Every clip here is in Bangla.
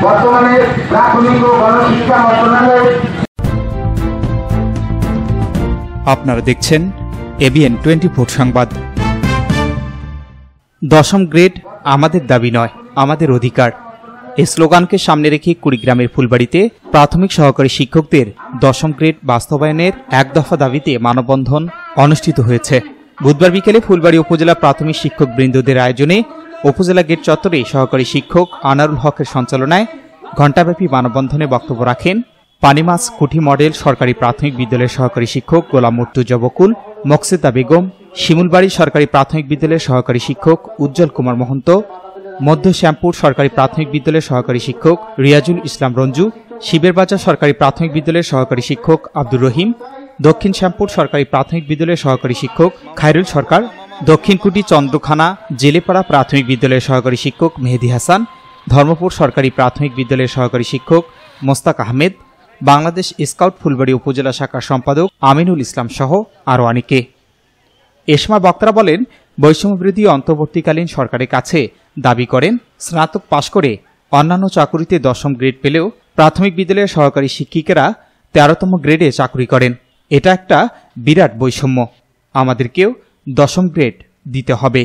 বর্তমানে প্রাথমিক ও গণশিক্ষা মন্ত্রণালয়। আপনারা দেখছেন এবিএন 24 সংবাদ। দশম গ্রেড আমাদের দাবি নয়, আমাদের অধিকার। এই স্লোগানকে সামনে রেখে কুড়িগ্রামের ফুলবাড়িতে প্রাথমিক সহকারী শিক্ষকদের দশম গ্রেড বাস্তবায়নের এক দফা দাবিতে মানববন্ধন অনুষ্ঠিত হয়েছে। বুধবার বিকেলে ফুলবাড়ি উপজেলা প্রাথমিক শিক্ষক বৃন্দদের আয়োজনে উপজেলা গেট চত্বরে সহকারী শিক্ষক আনারুল হকের সঞ্চালনায় ঘণ্টাব্যাপী মানববন্ধনে বক্তব্য রাখেন পানিমাছ কুঠি মডেল সরকারি প্রাথমিক বিদ্যালয়ের সহকারী শিক্ষক গোলাম মুর্তুজা বকুল, মকসেদা বেগম, শিমুলবাড়ি সরকারি প্রাথমিক বিদ্যালয়ের সহকারী শিক্ষক উজ্জ্বল কুমার মহন্ত, মধ্য শ্যামপুর সরকারি প্রাথমিক বিদ্যালয়ের সহকারী শিক্ষক রিয়াজুল ইসলাম রঞ্জু, শিবেরবাজার সরকারি প্রাথমিক বিদ্যালয়ের সহকারী শিক্ষক আব্দুর রহিম, দক্ষিণ শ্যামপুর সরকারি প্রাথমিক বিদ্যালয়ের সহকারী শিক্ষক খায়রুল সরকার, দক্ষিণকুটি চন্দ্রখানা জেলেপাড়া প্রাথমিক বিদ্যালয়ের সহকারী শিক্ষক মেহেদি হাসান, ধর্মপুর সরকারি প্রাথমিক বিদ্যালয়ের সহকারী শিক্ষক মোস্তাক আহমেদ, বাংলাদেশ স্কাউট ফুলবাড়ি উপজেলা শাখার সম্পাদক আমিনুল ইসলাম সহ আরও অনেকে। এ সময় বক্তারা বলেন, বৈষম্যবিরোধী অন্তর্বর্তীকালীন সরকারের কাছে দাবি করেন স্নাতক পাশ করে অন্যান্য চাকুরিতে দশম গ্রেড পেলেও প্রাথমিক বিদ্যালয়ের সহকারী শিক্ষিকারা 13তম গ্রেডে চাকরি করেন। এটা একটা বিরাট বৈষম্য, আমাদেরকেও দশম গ্রেড দিতে হবে।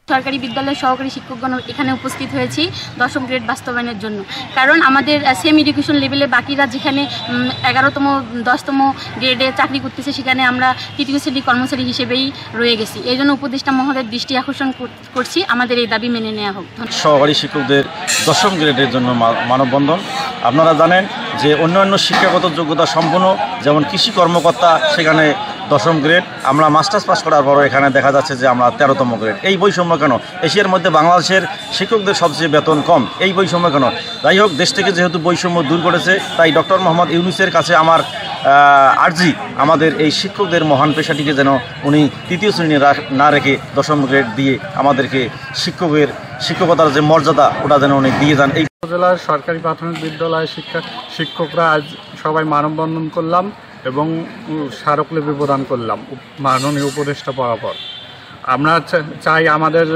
সরকারি বিদ্যালয়ের সহকারী শিক্ষকগণ এখানে উপস্থিত হয়েছি দশম গ্রেড বাস্তবায়নের জন্য। কারণ আমাদের সেম এডুকেশন লেভেলে বাকিরা যেখানে 11তম 10তম গ্রেডে চাকরি করতেছে, সেখানে আমরা তৃতীয় শ্রেণী কর্মচারী হিসেবেই রয়ে গেছি। এই জন্য উপদেষ্টা মহোদয়ের দৃষ্টি আকর্ষণ করছি, আমাদের এই দাবি মেনে নেওয়া হোক। সহকারী শিক্ষকদের দশম গ্রেডের জন্য মানববন্ধন। আপনারা জানেন যে অন্যান্য শিক্ষাগত যোগ্যতা সম্পন্ন, যেমন কৃষি কর্মকর্তা সেখানে দশম গ্রেড, আমরা মাস্টার্স পাস করার পরও এখানে দেখা যাচ্ছে যে আমরা 13তম গ্রেড। এই বৈষম্য কেন? এশিয়ার মধ্যে বাংলাদেশের শিক্ষকদের সবচেয়ে বেতন কম, এই বৈষম্য কেন? যাই হোক, দেশ থেকে যেহেতু বৈষম্য দূর করেছে, তাই ডক্টর মোহাম্মদ ইউনূসের কাছে আমার আর্জি, আমাদের এই শিক্ষকদের মহান পেশাটিকে যেন উনি তৃতীয় শ্রেণী না রেখে দশম গ্রেড দিয়ে আমাদেরকে শিক্ষকতার যে মর্যাদা ওটা যেন উনি দিয়ে যান। এই উপজেলার সরকারি প্রাথমিক বিদ্যালয়ের শিক্ষকরা আজ সবাই মানববন্ধন করলাম এবং স্মারকলিপি প্রদান করলাম মাননীয় উপদেষ্টা বরাবর। আমরা চাই আমাদের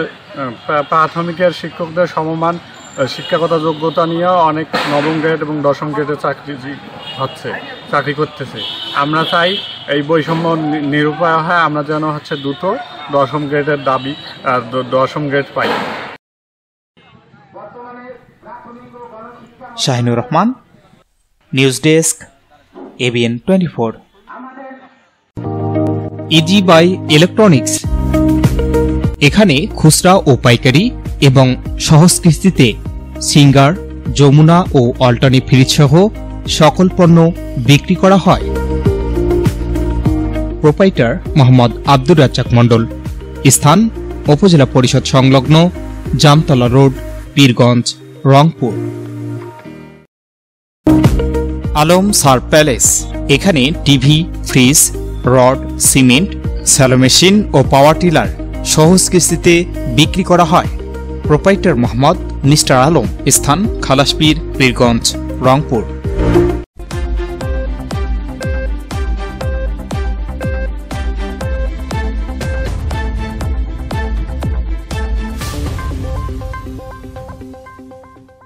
প্রাথমিকের শিক্ষকদের সমমান শিক্ষাগত যোগ্যতা নিয়েও অনেক নবম গ্রেড এবং দশম গ্রেডে চাকরি করতেছে। আমরা চাই এই বৈষম্য নিরূপায় হয়, আমরা যেন দ্রুত দশম গ্রেডের দাবি দশম গ্রেড পাই। Shahinur Rahman, news desk, ABN 24। Easy buy electronics, এখানে খুচরা ও পাইকারি এবং সহজ কিস্তিতে সিঙ্গার, যমুনা ও অল্টারনেট ফ্রিজ সহ সকল পণ্য বিক্রি করা হয়। প্রোপাইটার মোহাম্মদ আব্দুর রাজ্জাক মণ্ডল। স্থান উপজেলা পরিষদ সংলগ্ন জামতলা রোড, পীরগঞ্জ, রংপুর। আলম সার প্যালেস, এখানে TV, fridge, rod, cement, shallow machine ও পাওয়ার টিলার সহজ কিস্তিতে বিক্রি করা হয়। Proprietor Mohammad mister Alam. স্থান খালাসপীর, পীরগঞ্জ, রংপুর।